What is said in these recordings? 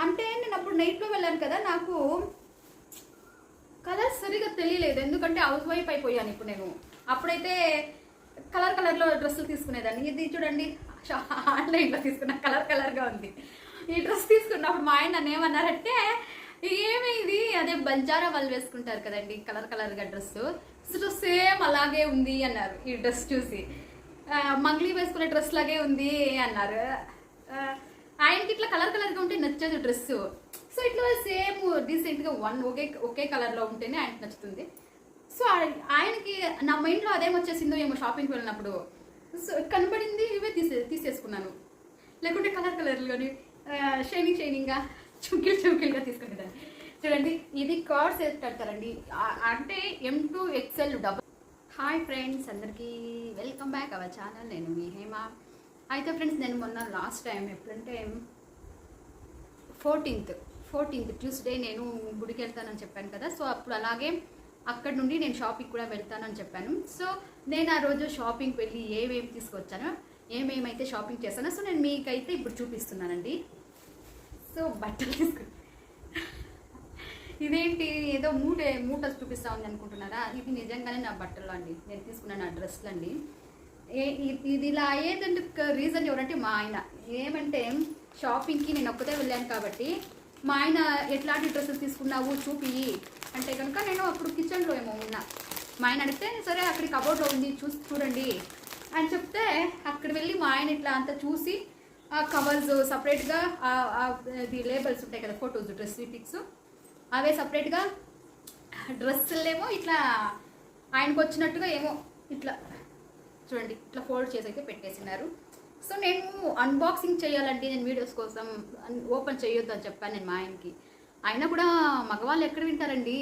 అంటే నేను అప్పుడు నైట్లో వెళ్ళాను కదా, నాకు కలర్ సరిగా తెలియలేదు. ఎందుకంటే హౌస్ వైఫ్ అయిపోయాను ఇప్పుడు నేను. అప్పుడైతే కలర్లో డ్రెస్సులు తీసుకునేదాన్ని. ఇది చూడండి, ఆన్లైన్లో తీసుకున్న కలర్గా ఉంది. ఈ డ్రెస్ తీసుకున్నప్పుడు మా ఆయన నన్ను ఏమన్నారంటే, ఏమి ఇది అదే బంజారా వాళ్ళు వేసుకుంటారు కదండి కలర్గా డ్రెస్, సేమ్ అలాగే ఉంది అన్నారు. ఈ డ్రెస్ చూసి మంగ్లీ వేసుకునే డ్రెస్ లాగే ఉంది అన్నారు. ఆయనకి ఇట్లా కలర్గా ఉంటే నచ్చదు డ్రెస్. సో ఇట్లా సేమ్ డీసెంట్గా ఒకే కలర్లో ఉంటేనే ఆయనకి నచ్చుతుంది. సో ఆయనకి నా మైండ్లో అదేమొచ్చేసిందో ఏమో షాపింగ్కి వెళ్ళినప్పుడు. సో కనబడింది ఇవే తీసేసుకున్నాను. లేకుంటే కలర్గాని షైనింగ్గా చుంకిల్గా తీసుకునేదాన్ని. చూడండి, ఇది కార్డ్ సెట్ కడతారండి, అంటే M2 XL double. Hi friends, అందరికీ వెల్కమ్ బ్యాక్ అవర్ ఛానల్. నేను మీ హేమ. అయితే ఫ్రెండ్స్, నేను మొన్న లాస్ట్ టైం ఎప్పుడంటే 14th ట్యూస్డే నేను గుడికి వెళ్తానని చెప్పాను కదా. సో అప్పుడు అలాగే అక్కడ నుండి నేను షాపింగ్ కూడా వెళ్తానని చెప్పాను. సో నేను ఆ రోజు షాపింగ్కి వెళ్ళి ఏమేమి తీసుకొచ్చానో, ఏమేమైతే షాపింగ్ చేశానో సో నేను మీకైతే ఇప్పుడు చూపిస్తున్నానండి. సో బట్టలు తీసుకు ఇదేంటి ఏదో మూట చూపిస్తా ఉంది అనుకుంటున్నారా? ఇది నిజంగానే నా బట్టలు అండి, నేను తీసుకున్న నా డ్రెస్లు అండి. ఇది ఇలా అయ్యేదంటే రీజన్ ఎవరంటే మా ఆయన. ఏమంటే షాపింగ్కి నేను ఒక్కతే వెళ్ళాను కాబట్టి మా ఆయన ఎట్లాంటి డ్రెస్సెస్ తీసుకున్నావు చూపి అంటే కనుక నేను అప్పుడు కిచెన్లో ఏమో ఉన్నా. మా ఆయన అడిగితే సరే అక్కడి కబోర్డ్లో ఉంది చూడండి అని చెప్తే అక్కడ వెళ్ళి మా ఆయన ఇట్లా అంతా చూసి ఆ కవర్స్ సపరేట్గా ది లేబుల్స్ ఉంటాయి కదా, ఫొటోస్ డ్రెస్ పిక్స్ అవే సపరేట్గా, డ్రెస్సులేమో ఇట్లా ఆయనకు వచ్చినట్టుగా ఏమో ఇట్లా చూడండి ఇట్లా ఫోల్డ్ చేసి అయితే పెట్టేసినారు. సో నేను అన్బాక్సింగ్ చేయాలంటే నేను వీడియోస్ కోసం ఓపెన్ చేయొద్దు అని చెప్పాను నేను మా ఆయనకి. అయినా కూడా మగవాళ్ళు ఎక్కడ వింటారండి,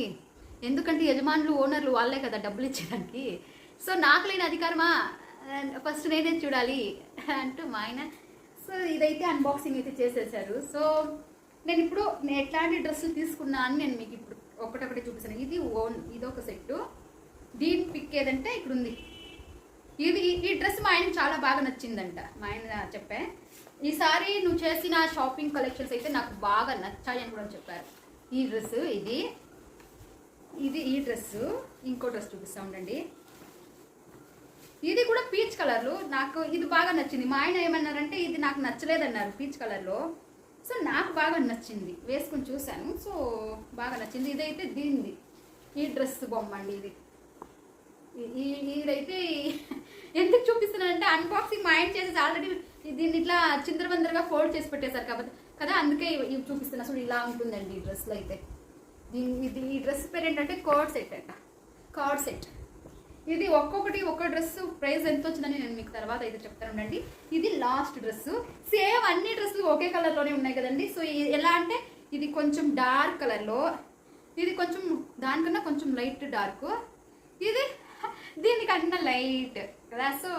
ఎందుకంటే యజమానులు ఓనర్లు వాళ్ళే కదా డబ్బులు ఇచ్చేదానికి. సో నాకు లేని అధికారమా, ఫస్ట్ నేనే చూడాలి అంటూ మా ఆయన. సో ఇదైతే అన్బాక్సింగ్ అయితే చేసేసారు. సో నేను ఇప్పుడు ఎట్లాంటి డ్రెస్సులు తీసుకున్నా అని నేను మీకు ఇప్పుడు ఒకటొకటి చూపిస్తాను. ఇది ఒక సెట్టు. దీని పిక్ ఏదంటే ఇక్కడ ఉంది. ఈ డ్రెస్ మా ఆయనకి చాలా బాగా నచ్చిందంట. మా ఆయన చెప్పే ఈసారి నువ్వు చేసిన షాపింగ్ కలెక్షన్స్ అయితే నాకు బాగా నచ్చాయని కూడా చెప్పారు. ఈ డ్రెస్ ఈ డ్రెస్, ఇంకో డ్రెస్ చూపిస్తా ఉండండి. ఇది కూడా పీచ్ కలర్లో, నాకు ఇది బాగా నచ్చింది. మా ఆయన ఏమన్నారంటే ఇది నాకు నచ్చలేదన్నారు పీచ్ కలర్లో. సో నాకు బాగా నచ్చింది, వేసుకుని చూశాను. సో బాగా నచ్చింది. ఇదైతే దీనిది, ఈ డ్రెస్ బొమ్మ అండి. ఇదైతే ఎందుకు చూపిస్తున్నానంటే అన్బాక్సింగ్ మా ఆయన చేసేసి ఆల్రెడీ దీన్ని ఇట్లా చిందరవందరగా ఫోల్డ్ చేసి పెట్టేశారు కాబట్టి కదా, అందుకే ఇవి చూపిస్తున్నా. సో ఇలా ఉంటుందండి ఈ డ్రెస్లో అయితే. ఈ డ్రెస్ పేరు ఏంటంటే కార్డ్ సెట్ అంట. కార్డ్ సెట్ ఇది ఒక్క డ్రెస్ ప్రైస్ ఎంత వచ్చిందని నేను మీకు తర్వాత అయితే చెప్తానండి. ఇది లాస్ట్ డ్రెస్. సేమ్ అన్ని డ్రెస్సులు ఒకే కలర్లోనే ఉన్నాయి కదండి. సో ఎలా అంటే ఇది కొంచెం డార్క్ కలర్లో, ఇది కొంచెం దానికన్నా కొంచెం లైట్ డార్క్, ఇది దీనికన్నా లైట్ కదా. సో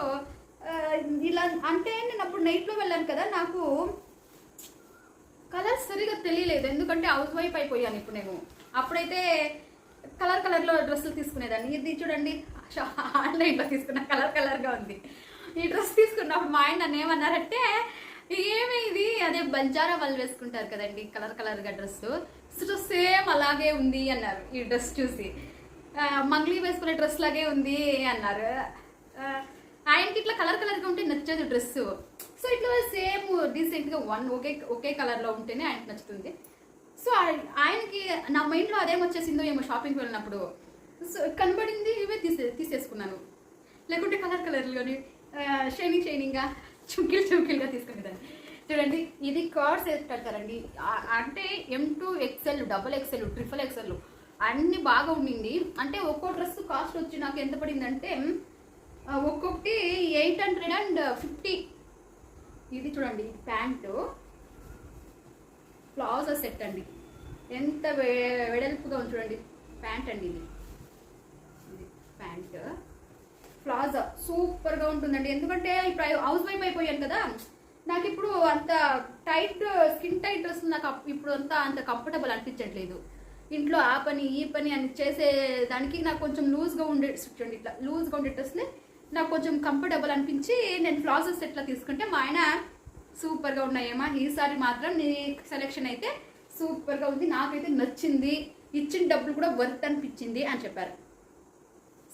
ఇలా అంటే నేను అప్పుడు నైట్లో వెళ్ళాను కదా, నాకు కలర్ సరిగా తెలియలేదు. ఎందుకంటే హౌస్ వైఫ్ అయిపోయాను ఇప్పుడు నేను. అప్పుడైతే కలర్లో డ్రెస్సులు తీసుకునేదాన్ని. ఇది చూడండి, ఆన్లైన్లో తీసుకున్న కలర్గా ఉంది. ఈ డ్రెస్ తీసుకున్నప్పుడు మా ఆయన నన్ను ఏమన్నారంటే, ఏమి ఇది అదే బంజారా వాళ్ళు వేసుకుంటారు కదండి కలర్గా డ్రెస్, సేమ్ అలాగే ఉంది అన్నారు. ఈ డ్రెస్ చూసి మంగ్లీ వేసుకునే డ్రెస్ లాగే ఉంది అన్నారు. ఆయనకి ఇట్లా కలర్గా ఉంటే నచ్చదు డ్రెస్. సో ఇట్లా సేమ్ డీసెంట్గా ఒకే కలర్లో ఉంటేనే ఆయనకి నచ్చుతుంది. సో ఆయనకి నా మైండ్లో అదేమొచ్చేసిందో ఏమో షాపింగ్కి వెళ్ళినప్పుడు. సో కనబడింది ఇవే తీసేసుకున్నాను. లేకుంటే కలర్గాని షైనింగ్గా చుంకిల్గా తీసుకునేదాన్ని. చూడండి, ఇది కార్డ్ సెట్ కడతారండి, అంటే M2 XL double XL triple XL అన్నీ బాగా ఉండింది. అంటే ఒక్కో డ్రెస్ కాస్ట్ వచ్చి నాకు ఎంత పడిందంటే ఒక్కొక్కటి 850. ఇది చూడండి, ప్యాంటు ప్లాజో సెట్ అండి, ఎంత వెడల్పుగా ఉంది చూడండి. ప్యాంట్ అండి, ఇది ప్యాంట్ ప్లాజో సూపర్గా ఉంటుందండి. ఎందుకంటే ఇప్పుడు హౌస్ వైఫ్ అయిపోయాను కదా, నాకు ఇప్పుడు అంత స్కిన్ టైట్ డ్రెస్ నాకు ఇప్పుడు అంత కంఫర్టబుల్ అనిపించట్లేదు. ఇంట్లో ఆ పని ఈ పని అని చేసే దానికి నాకు కొంచెం లూజ్గా ఉండే చూడండి, ఇట్లా లూజ్గా ఉండే డ్రెస్ని నాకు కొంచెం కంఫర్టబుల్ అనిపించి నేను ప్లాజో సెట్లో తీసుకుంటే మా ఆయన సూపర్గా ఉన్నాయేమా, ఈసారి మాత్రం నీ సెలెక్షన్ అయితే సూపర్గా ఉంది, నాకైతే నచ్చింది, ఇచ్చిన డబ్బులు కూడా వర్త్ అనిపించింది అని చెప్పారు.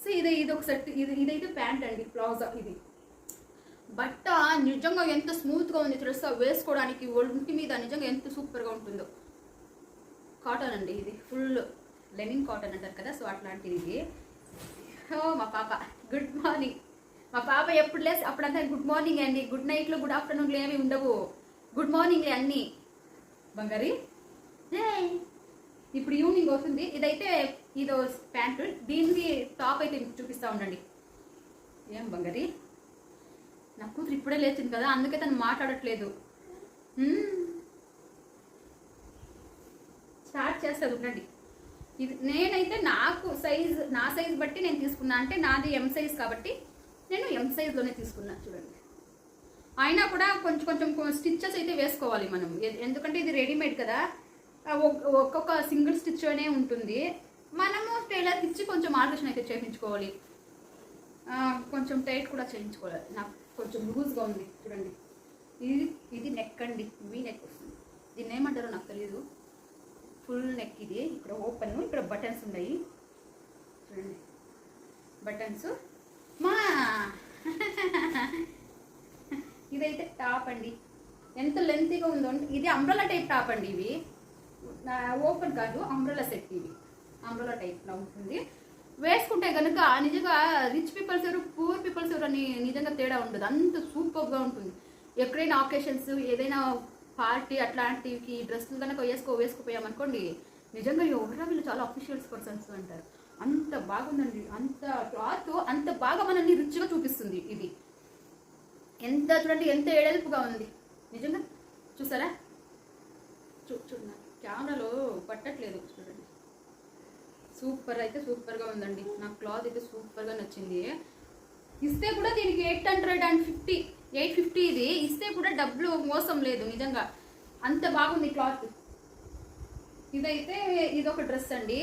సో ఇది ఒక సెట్, ఇదైతే ప్యాంట్ అండి, ప్లాజా. ఇది బట్ట నిజంగా ఎంత స్మూత్గా ఉంది డ్రెస్ వేసుకోవడానికి, ఒంటి మీద నిజంగా ఎంత సూపర్గా ఉంటుందో. కాటన్ అండి, ఇది ఫుల్ లెనిన్ కాటన్ అంటారు కదా, సో అట్లాంటిది ఇది. మా పాప గుడ్ మార్నింగ్. మా పాప ఎప్పుడు లేసి అప్పుడంతా గుడ్ మార్నింగ్ అండి, గుడ్ నైట్లు గుడ్ ఆఫ్టర్నూన్లు ఏమి ఉండవు, గుడ్ మార్నింగ్లే అన్నీ. బంగారి ఇప్పుడు ఈవినింగ్ అవుతుంది. ఇదైతే ఇదో ప్యాంటు, దీనికి టాప్ అయితే చూపిస్తూ ఉండండి. ఏం బంగారి, నా కూతురు ఇప్పుడే లేచింది కదా, అందుకే తను మాట్లాడట్లేదు. స్టార్ట్ చేస్తుంది ఉండండి. ఇది నేనైతే నా సైజ్ బట్టి నేను తీసుకున్నా, అంటే నాది ఎం సైజ్ కాబట్టి నేను ఎం సైజ్లోనే తీసుకున్నా. చూడండి, అయినా కూడా కొంచెం కొంచెం స్టిచ్చెస్ అయితే వేసుకోవాలి మనం, ఎందుకంటే ఇది రెడీమేడ్ కదా, ఒక్కొక్క సింగిల్ స్టిచ్ అనే ఉంటుంది. మనము టైలర్కి ఇచ్చి కొంచెం ఆల్ట్రేషన్ అయితే చేయించుకోవాలి, కొంచెం టైట్ కూడా చేయించుకోవాలి. నాకు కొంచెం లూజ్గా ఉంది చూడండి. ఇది నెక్ అండి, వీ నెక్ వస్తుంది, దీన్ని ఏమంటారో నాకు తెలీదు. ఫుల్ నెక్ ఇది, ఇక్కడ ఓపెన్, ఇక్కడ బటన్స్ ఉన్నాయి చూడండి, బటన్స్. మా ఇదైతే టాప్ అండి, ఎంత లెంతీగా ఉందో. ఇది అంబ్రెలా టైప్ టాప్ అండి, ఇవి ఓపెన్ కాదు, అంబ్రెలా సెట్. ఇవి అంబ్రెలా టైప్లో ఉంటుంది. వేసుకుంటే కనుక నిజంగా రిచ్ పీపుల్స్ ఎవరు, పూర్ పీపుల్స్ ఎవరు అని నిజంగా తేడా ఉండదు, అంత సూపర్గా ఉంటుంది. ఎక్కడైనా ఆకేషన్స్, ఏదైనా పార్టీ అట్లాంటివి డ్రెస్సులు కనుక వేసుకోపోయామనుకోండి, నిజంగా ఎవరా వీళ్ళు చాలా అఫీషియల్స్ పర్సన్స్ అంటారు. అంత బాగుందండి, అంత క్లాత్ అంత బాగా మనల్ని రిచ్గా చూపిస్తుంది. ఇది ఎంత చూడండి, ఎంత ఎడల్పుగా ఉంది నిజంగా. చూసారా, చూడండి, కెమెరాలో పట్టట్లేదు చూడండి. సూపర్ అయితే సూపర్గా ఉందండి, నాకు క్లాత్ అయితే సూపర్గా నచ్చింది. ఇస్తే కూడా దీనికి 850 ఇది ఇస్తే కూడా డబ్బులు మోసం లేదు, నిజంగా అంత బాగుంది క్లాత్. ఇదైతే ఇదొక డ్రెస్ అండి,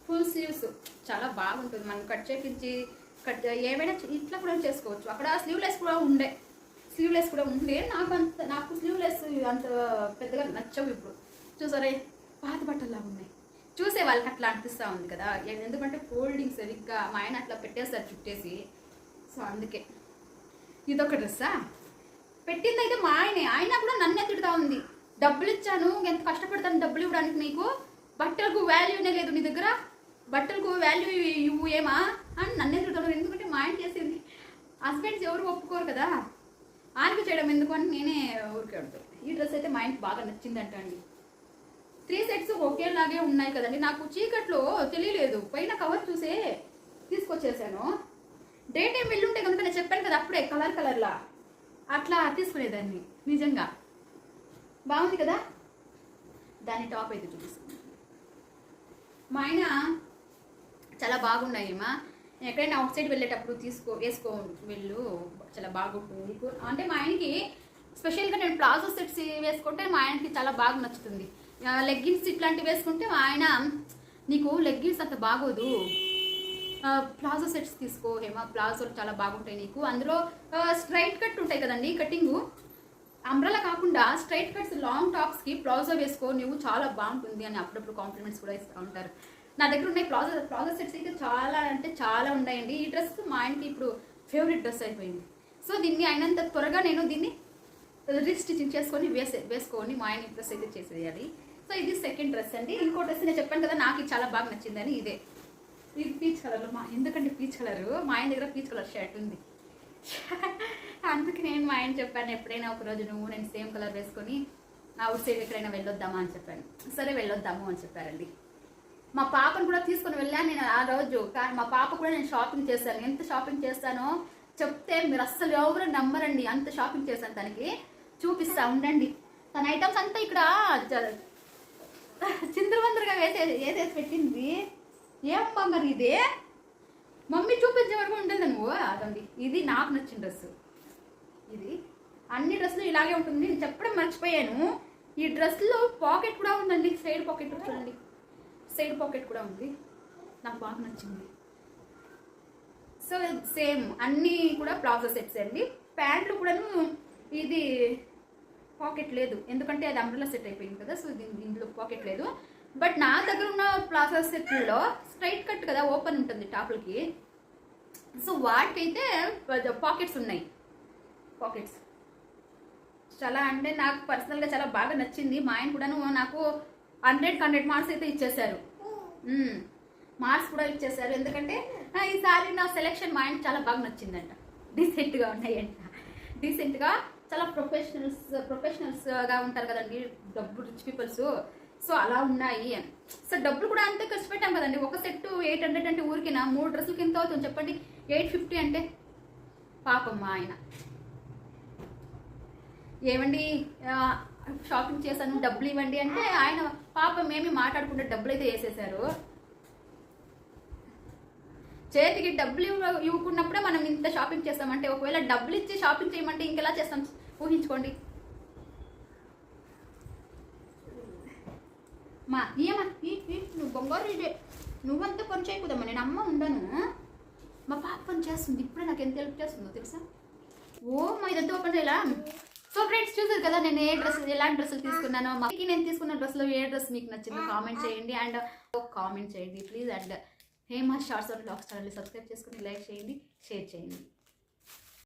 ఫుల్ స్లీవ్స్, చాలా బాగుంటుంది. మనం కట్ చేపించి ఏమైనా ఇట్లా కూడా చేసుకోవచ్చు. అక్కడ స్లీవ్లెస్ కూడా ఉండే నాకు స్లీవ్లెస్ అంత పెద్దగా నచ్చవు. ఇప్పుడు చూసారే, పాత బట్టల్లా ఉన్నాయి, చూసే వాళ్ళకి అట్లా అనిపిస్తూ ఉంది కదా, ఎందుకంటే ఫోల్డింగ్ సరిగ్గా మా ఆయన అట్లా పెట్టేస్తారు చుట్టేసి. సో అందుకే ఇదొక డ్రెస్సా పెట్టింది అయితే మా ఆయన కూడా నన్నే తిడుతూ ఉంది. డబ్బులు ఇచ్చాను, ఎంత కష్టపడతాను డబ్బులు ఇవ్వడానికి, నీకు బట్టలకు వాల్యూనే లేదు, నీ దగ్గర బట్టలకు వాల్యూ ఇవ్వు ఏమా అని నన్నే తిడుతాడు. ఎందుకంటే మా ఆయన చేసింది, హస్బెండ్స్ ఎవరు ఒప్పుకోరు కదా, ఆయనకు చేయడం ఎందుకు అని నేనే ఊరికే అడుగుతాను. ఈ డ్రెస్ అయితే మా ఆయనకి బాగా నచ్చిందంట అండి. 3 సెట్స్ ఒకేలాగే ఉన్నాయి కదండి, నాకు చీకట్లో తెలియలేదు, పైన కవర్ చూసే తీసుకొచ్చేసాను. డే టైం వెళ్ళుంటే కనుక నేను చెప్పాను కదా అప్పుడే కలర్లా అట్లా తీసుకునేదాన్ని. నిజంగా బాగుంది కదా. దాని టాప్ అయితే చూపిస్తాను. మా ఆయన చాలా బాగున్నాయమ్మా, ఎక్కడైనా అవుట్ సైడ్ వెళ్ళేటప్పుడు వేసుకో వెళ్ళు, చాలా బాగుంటుంది. అంటే మా ఆయనకి స్పెషల్గా నేను ప్లాజో సెట్స్ వేసుకుంటే మా ఆయనకి చాలా బాగా నచ్చుతుంది. లెగ్గిన్స్ ఇట్లాంటివి వేసుకుంటే మా ఆయన, నీకు లెగ్గిన్స్ అంత బాగోదు, ప్లాజో సెట్స్ తీసుకో హేమా, ప్లాజోలు చాలా బాగుంటాయి నీకు, అందులో స్ట్రైట్ కట్ ఉంటాయి కదండి, కటింగు అంబ్రెలా కాకుండా స్ట్రైట్ కట్స్ లాంగ్ టాప్స్కి ప్లాజో వేసుకో, నువ్వు చాలా బాగుంటుంది అని అప్పుడప్పుడు కాంప్లిమెంట్స్ కూడా ఇస్తూ ఉంటారు. నా దగ్గర ఉన్నాయి ప్లాజో సెట్స్ అయితే చాలా అంటే చాలా ఉన్నాయండి. ఈ డ్రెస్ మా ఆయనకి ఇప్పుడు ఫేవరెట్ డ్రెస్ అయిపోయింది. సో దీన్ని అయినంత త్వరగా నేను దీన్ని రీస్టిచింగ్ చేసుకొని వేసుకొని మా ఆయన డ్రెస్ అయితే చేసేయాలి. సో ఇది సెకండ్ డ్రెస్ అండి. ఇంకో డ్రెస్ నేను చెప్పాను కదా నాకు ఇది చాలా బాగా నచ్చిందని, ఇదే ఇది పీచ్ కలర్లో. ఎందుకంటే పీచ్ కలరు, మా ఆయన దగ్గర పీచ్ కలర్ షర్ట్ ఉంది, అందుకే నేను మా ఆయన చెప్పాను ఎప్పుడైనా ఒకరోజు నేను సేమ్ కలర్ వేసుకొని అవుట్ సైడ్ ఎక్కడైనా వెళ్ళొద్దామా అని చెప్పాను. సరే వెళ్ళొద్దాము అని చెప్పారండి. మా పాపను కూడా తీసుకొని వెళ్ళాను నేను ఆ రోజు. కానీ మా పాప కూడా నేను షాపింగ్ చేశాను. ఎంత షాపింగ్ చేస్తానో చెప్తే మీరు అస్సలు ఎవరు నమ్మరండి, అంత షాపింగ్ చేశాను. తనకి చూపిస్తా ఉండండి. తన ఐటమ్స్ అంతా ఇక్కడ చిందరవందరగా వేసేసి పెట్టింది. ఏం బంగారు ఇదే, మమ్మీ చూపించే వరకు ఉంటుంది నువ్వు. అదండి, ఇది నాకు నచ్చిన డ్రెస్సు. ఇది అన్ని డ్రెస్సులు ఇలాగే ఉంటుంది, నేను చెప్పడం మర్చిపోయాను. ఈ డ్రెస్లో పాకెట్ కూడా ఉందండి, సైడ్ పాకెట్ చూడండి, సైడ్ పాకెట్ కూడా ఉంది, నాకు బాగా నచ్చింది. సో సేమ్ అన్నీ కూడా ప్లాజో సెట్స్ అండి. ప్యాంట్లు కూడాను ఇది పాకెట్ లేదు, ఎందుకంటే అది అంబ్రెల్లా సెట్ అయిపోయింది కదా, సో దీంట్లో పాకెట్ లేదు. బట్ నా దగ్గర ఉన్న ప్లాజా సెట్లో స్ట్రైట్ కట్ కదా, ఓపెన్ ఉంటుంది టాప్లకి. సో వాటికైతే పాకెట్స్ ఉన్నాయి. పాకెట్స్ చాలా అంటే నాకు పర్సనల్గా చాలా బాగా నచ్చింది. మా ఆయన కూడాను నాకు 100 మార్క్స్ అయితే ఇచ్చేశారు. మార్క్స్ కూడా ఇచ్చేసారు, ఎందుకంటే ఈసారి నా సెలెక్షన్ మా ఆయన చాలా బాగా నచ్చిందంట. డీసెంట్గా ఉన్నాయంట, డీసెంట్గా చాలా ప్రొఫెషనల్స్గా ఉంటారు కదండి డబ్బు రిచ్ పీపుల్స్. సో అలా ఉన్నాయి. సో డబ్బులు కూడా అంతే ఖర్చు పెట్టాం కదండి. ఒక సెట్ 800 అంటే ఊరికినా 3 డ్రెస్సులకి ఎంత అవుతుంది చెప్పండి? 850 అంటే పాపం మా ఆయన. ఏమండి షాపింగ్ చేశాను డబ్బులు ఇవ్వండి అంటే ఆయన పాపం ఏమి మాట్లాడుకుంటే డబ్బులు అయితే వేసేసారు. చేతికి డబ్బులు ఇవ్వకున్నప్పుడే మనం ఇంత షాపింగ్ చేస్తామంటే, ఒకవేళ డబ్బులు ఇచ్చి షాపింగ్ చేయమంటే ఇంకెలా చేస్తాం ఊహించుకోండి. మా ఏమా నువ్వు బొంగారు ఇదే, నువ్వంతా పని చేయకూడమ్మా, నేను అమ్మ ఉండను. మా పాప పని చేస్తుంది ఇప్పుడే, నాకు ఎంత హెల్ప్ చేస్తుందో తెలుసా? ఓ మా ఇదంతా ఓపెన్ చేయాలా? సో ఫ్రెండ్స్ చూసారు కదా నేను ఎలాంటి డ్రెస్సులు తీసుకున్నానో. నేను తీసుకున్న డ్రెస్సులో ఏ డ్రెస్ మీకు నచ్చిందో కామెంట్ చేయండి, అండ్ కామెంట్ చేయండి please. And Hema shorts and blogs ఛానల్ని సబ్స్క్రైబ్ చేసుకుని లైక్ చేయండి, షేర్ చేయండి.